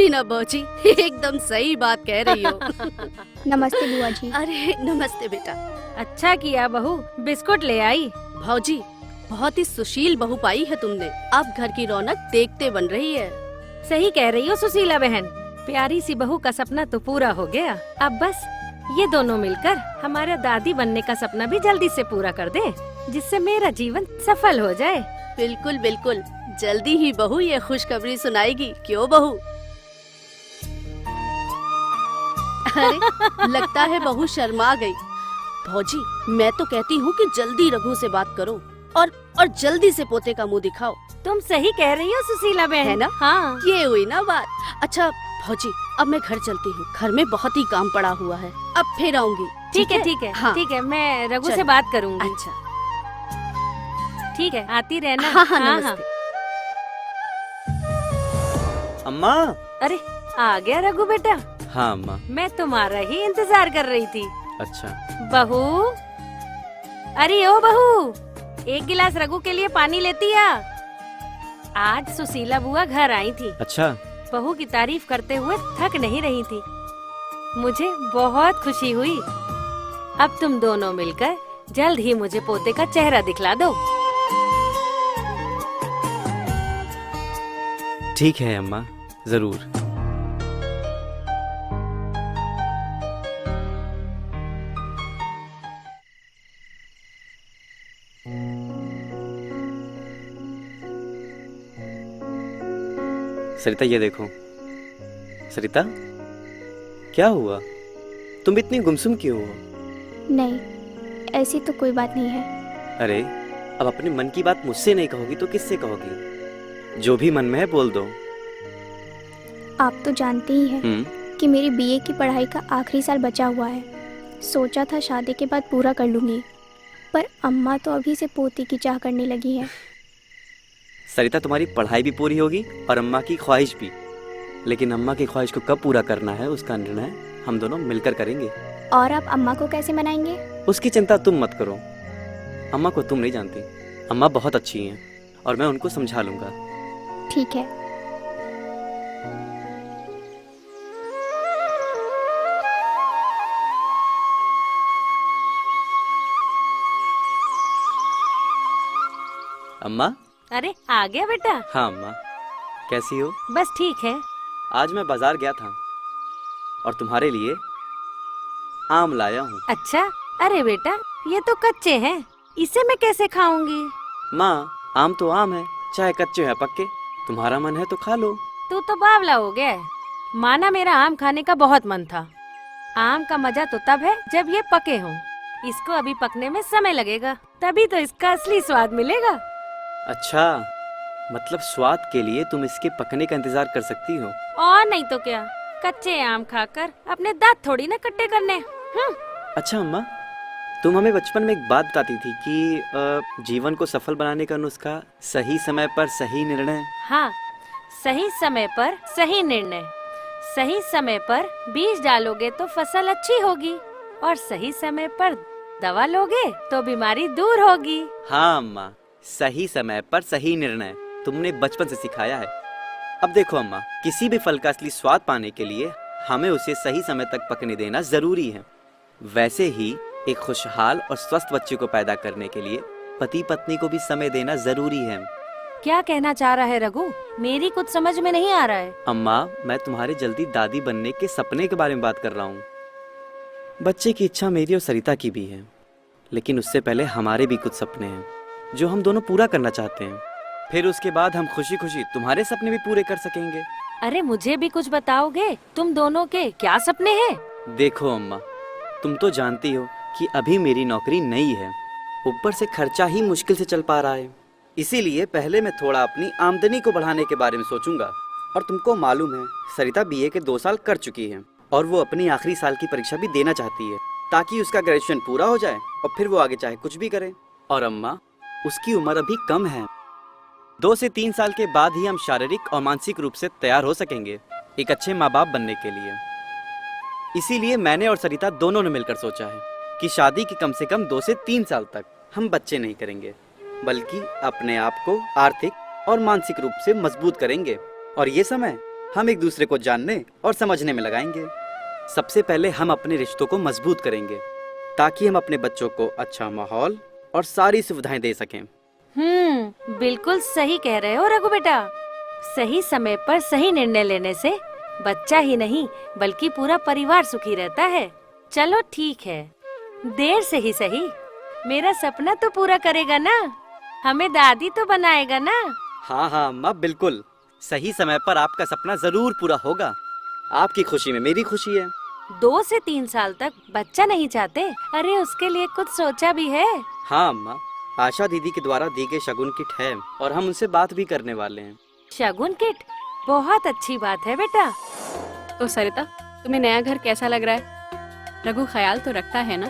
देखी ना भौजी, एकदम सही बात कह रही हो। नमस्ते बुआ जी। अरे नमस्ते बेटा। अच्छा किया बहू, बिस्कुट ले आई। भौजी बहुत ही सुशील बहू पाई है तुमने। अब घर की रौनक देखते बन रही है। सही कह रही हो सुशीला बहन, प्यारी सी बहू का सपना तो पूरा हो गया। अब बस ये दोनों मिलकर हमारा दादी बनने का सपना भी जल्दी से पूरा कर दे, जिससे मेरा जीवन सफल हो जाए। बिल्कुल बिल्कुल, जल्दी ही बहू ये खुशखबरी सुनाएगी, क्यों बहू? अरे लगता है बहू शर्मा गई। भौजी मैं तो कहती हूँ कि जल्दी रघु से बात करो और जल्दी से पोते का मुंह दिखाओ। तुम सही कह रही हो सुशीला बहन, है ना? हाँ। ये हुई ना बात। अच्छा भौजी अब मैं घर चलती हूँ, घर में बहुत ही काम पड़ा हुआ है, अब फिर आऊंगी। ठीक है ठीक है हाँ। ठीक है, मैं रघु से चलो। बात करूंगी। अच्छा ठीक है, आती रहना। हाँ हाँ नमस्ते। अम्मा। अरे आ गया रघु बेटा। हाँ अम्मा। मैं तुम्हारा ही इंतजार कर रही थी। अच्छा। बहू, अरे ओ बहू, एक गिलास रघु के लिए पानी लेती आ। आज सुशीला बुआ घर आई थी, अच्छा। बहू की तारीफ करते हुए थक नहीं रही थी। मुझे बहुत खुशी हुई। अब तुम दोनों मिलकर जल्द ही मुझे पोते का चेहरा दिखला दो। ठीक है अम्मा, जरूर। सरिता ये देखो। सरिता क्या हुआ, तुम इतनी गुमसुम क्यों हो? नहीं, ऐसी तो कोई बात नहीं है। अरे अब अपने मन की बात मुझसे नहीं कहोगी तो किससे कहोगी? जो भी मन में है बोल दो। आप तो जानते ही हैं कि मेरी बीए की पढ़ाई का आखिरी साल बचा हुआ है। सोचा था शादी के बाद पूरा कर लूँगी, पर अम्मा तो अभी से पोती की चाह करने लगी है। सरिता तुम्हारी पढ़ाई भी पूरी होगी और अम्मा की ख्वाहिश भी, लेकिन अम्मा की ख्वाहिश को कब पूरा करना है उसका निर्णय हम दोनों मिलकर करेंगे। और आप अम्मा को कैसे मनाएंगे? उसकी चिंता तुम मत करो। अम्मा को तुम नहीं जानती, अम्मा बहुत अच्छी हैं और मैं उनको समझा लूंगा। ठीक है। अम्मा। अरे आ गया बेटा। हाँ अम्मा, कैसी हो? बस ठीक है। आज मैं बाजार गया था और तुम्हारे लिए आम लाया हूँ। अच्छा, अरे बेटा ये तो कच्चे हैं, इसे मैं कैसे खाऊंगी? माँ आम तो आम है, चाहे कच्चे हैं पक्के, तुम्हारा मन है तो खा लो। तू तो बावला हो गया है। माना मेरा आम खाने का बहुत मन था। आम का मजा तो तब है जब ये पके हों। इसको अभी पकने में समय लगेगा, तभी तो इसका असली स्वाद मिलेगा। अच्छा, मतलब स्वाद के लिए तुम इसके पकने का इंतजार कर सकती हो? और नहीं तो क्या, कच्चे आम खाकर अपने दांत थोड़ी ना कट्टे करने। अच्छा अम्मा, तुम हमें बचपन में एक बात बताती थी कि जीवन को सफल बनाने का नुस्खा सही समय पर सही निर्णय। हाँ, सही समय पर सही निर्णय। सही समय पर बीज डालोगे तो फसल अच्छी होगी, और सही समय पर दवा लोगे तो बीमारी दूर होगी। हाँ अम्मा, सही समय पर सही निर्णय तुमने बचपन से सिखाया है। अब देखो अम्मा, किसी भी फल का असली स्वाद पाने के लिए हमें उसे सही समय तक पकने देना जरूरी है। वैसे ही एक खुशहाल और स्वस्थ बच्चे को पैदा करने के लिए पति पत्नी को भी समय देना जरूरी है। क्या कहना चाह रहा है रघु? मेरी कुछ समझ में नहीं आ रहा है। अम्मा, मैं तुम्हारे जल्दी दादी बनने के सपने के बारे में बात कर रहा हूँ। बच्चे की इच्छा मेरी और सरिता की भी है, लेकिन उससे पहले हमारे भी कुछ सपने हैं जो हम दोनों पूरा करना चाहते हैं। फिर उसके बाद हम खुशी खुशी तुम्हारे सपने भी पूरे कर सकेंगे। अरे मुझे भी कुछ बताओगे? तुम दोनों के क्या सपने हैं? देखो अम्मा, तुम तो जानती हो कि अभी मेरी नौकरी नई है, ऊपर से खर्चा ही मुश्किल से चल पा रहा है। इसीलिए पहले मैं थोड़ा अपनी आमदनी को बढ़ाने के बारे में सोचूंगा। और तुमको मालूम है, सरिता बीए के 2 साल कर चुकी है और वो अपनी आखिरी साल की परीक्षा भी देना चाहती है, ताकि उसका ग्रेजुएशन पूरा हो जाए और फिर वो आगे चाहे कुछ भी करे। और अम्मा, उसकी उम्र अभी कम है। 2 से 3 साल के बाद ही हम शारीरिक और मानसिक रूप से तैयार हो सकेंगे एक अच्छे माँ बाप बनने के लिए। इसीलिए मैंने और सरिता दोनों ने मिलकर सोचा है कि शादी के कम से कम 2 से 3 साल तक हम बच्चे नहीं करेंगे, बल्कि अपने आप को आर्थिक और मानसिक रूप से मजबूत करेंगे। और ये समय हम एक दूसरे को जानने और समझने में लगाएंगे। सबसे पहले हम अपने रिश्तों को मजबूत करेंगे ताकि हम अपने बच्चों को अच्छा माहौल और सारी सुविधाएं दे सकें। बिल्कुल सही कह रहे हो रघु बेटा। सही समय पर सही निर्णय लेने से बच्चा ही नहीं बल्कि पूरा परिवार सुखी रहता है। चलो ठीक है, देर से ही सही, मेरा सपना तो पूरा करेगा ना, हमें दादी तो बनाएगा ना। हाँ हाँ अम्मा, बिल्कुल सही समय पर आपका सपना जरूर पूरा होगा। आपकी खुशी में मेरी खुशी है। 2 से 3 साल तक बच्चा नहीं चाहते? अरे उसके लिए कुछ सोचा भी है? हाँ अम्मा, आशा दीदी के द्वारा दी गई शगुन किट है और हम उनसे बात भी करने वाले हैं। शगुन किट? बहुत अच्छी बात है बेटा। तो सरिता, तुम्हें नया घर कैसा लग रहा है? रघु ख्याल तो रखता है ना?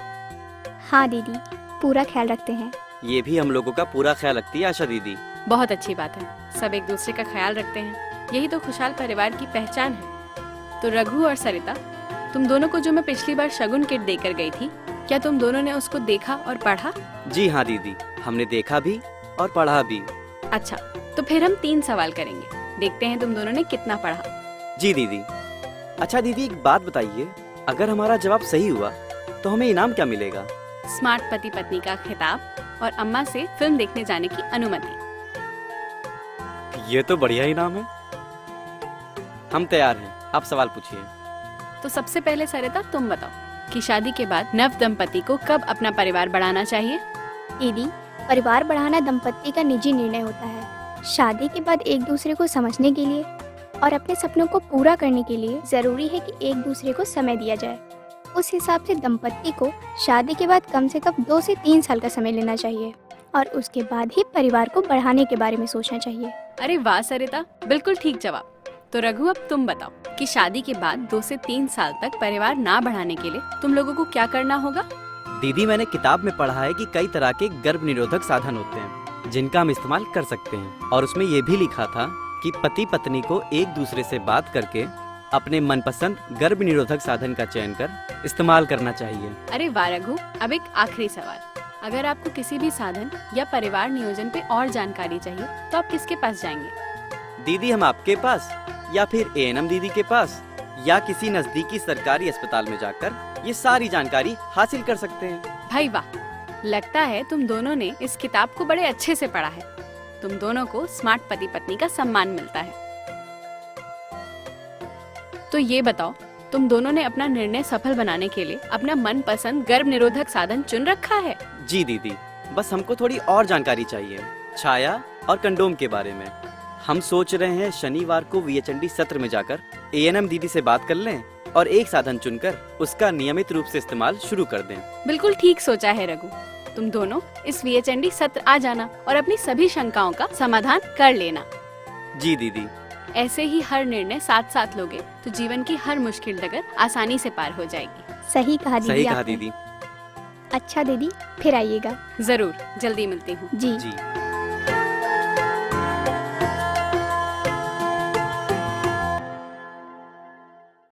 हाँ दीदी, पूरा ख्याल रखते हैं। ये भी हम लोगों का पूरा ख्याल रखती है आशा दीदी। बहुत अच्छी बात है, सब एक दूसरे का ख्याल रखते हैं, यही तो खुशहाल परिवार की पहचान है। तो रघु और सरिता, तुम दोनों को जो मैं पिछली बार शगुन किट देकर गई थी, क्या तुम दोनों ने उसको देखा और पढ़ा? जी हाँ दीदी, हमने देखा भी और पढ़ा भी। अच्छा, तो फिर हम 3 सवाल करेंगे, देखते हैं तुम दोनों ने कितना पढ़ा। जी दीदी। अच्छा दीदी, एक बात बताइए, अगर हमारा जवाब सही हुआ तो हमें इनाम क्या मिलेगा? स्मार्ट पति पत्नी का खिताब और अम्मा से फिल्म देखने जाने की अनुमति। ये तो बढ़िया इनाम है। हम तैयार हैं, आप सवाल पूछिए। तो सबसे पहले सरिता, तुम बताओ कि शादी के बाद नव दंपति को कब अपना परिवार बढ़ाना चाहिए? दीदी, परिवार बढ़ाना दंपति का निजी निर्णय होता है। शादी के बाद एक दूसरे को समझने के लिए और अपने सपनों को पूरा करने के लिए जरूरी है कि एक दूसरे को समय दिया जाए। उस हिसाब से दंपति को शादी के बाद कम से कम 2 से 3 साल का समय लेना चाहिए और उसके बाद ही परिवार को बढ़ाने के बारे में सोचना चाहिए। अरे वाह सरिता, बिल्कुल ठीक जवाब। तो रघु, अब तुम बताओ कि शादी के बाद 2 से 3 साल तक परिवार ना बढ़ाने के लिए तुम लोगों को क्या करना होगा? दीदी, मैंने किताब में पढ़ा है कि कई तरह के गर्भ निरोधक साधन होते हैं जिनका हम इस्तेमाल कर सकते हैं, और उसमें ये भी लिखा था कि पति पत्नी को एक दूसरे से बात करके अपने मनपसंद गर्भ निरोधक साधन का चयन कर इस्तेमाल करना चाहिए। अरे वाह रघु, अब एक आखिरी सवाल, अगर आपको किसी भी साधन या परिवार नियोजन पे और जानकारी चाहिए तो आप किसके पास जाएंगे? दीदी, हम आपके पास या फिर एएनएम दीदी के पास या किसी नजदीकी सरकारी अस्पताल में जाकर ये सारी जानकारी हासिल कर सकते हैं। भाई वाह, लगता है तुम दोनों ने इस किताब को बड़े अच्छे से पढ़ा है। तुम दोनों को स्मार्ट पति पत्नी का सम्मान मिलता है। तो ये बताओ, तुम दोनों ने अपना निर्णय सफल बनाने के लिए अपना मनपसंद गर्भ निरोधक साधन चुन रखा है? जी दीदी, बस हमको थोड़ी और जानकारी चाहिए छाया और कंडोम के बारे में। हम सोच रहे हैं शनिवार को वीएचएनडी सत्र में जाकर एएनएम दीदी से बात कर लें और एक साधन चुनकर उसका नियमित रूप से इस्तेमाल शुरू कर दें। बिल्कुल ठीक सोचा है रघु, तुम दोनों इस वीएचएनडी सत्र आ जाना और अपनी सभी शंकाओं का समाधान कर लेना। जी दीदी। ऐसे ही हर निर्णय साथ साथ लोगे तो जीवन की हर मुश्किल डगर आसानी से पार हो जाएगी। सही कहा दीदी, सही कहा आपने। दीदी। अच्छा दीदी, फिर आइएगा। जरूर, जल्दी मिलती हूँ। जी। जी।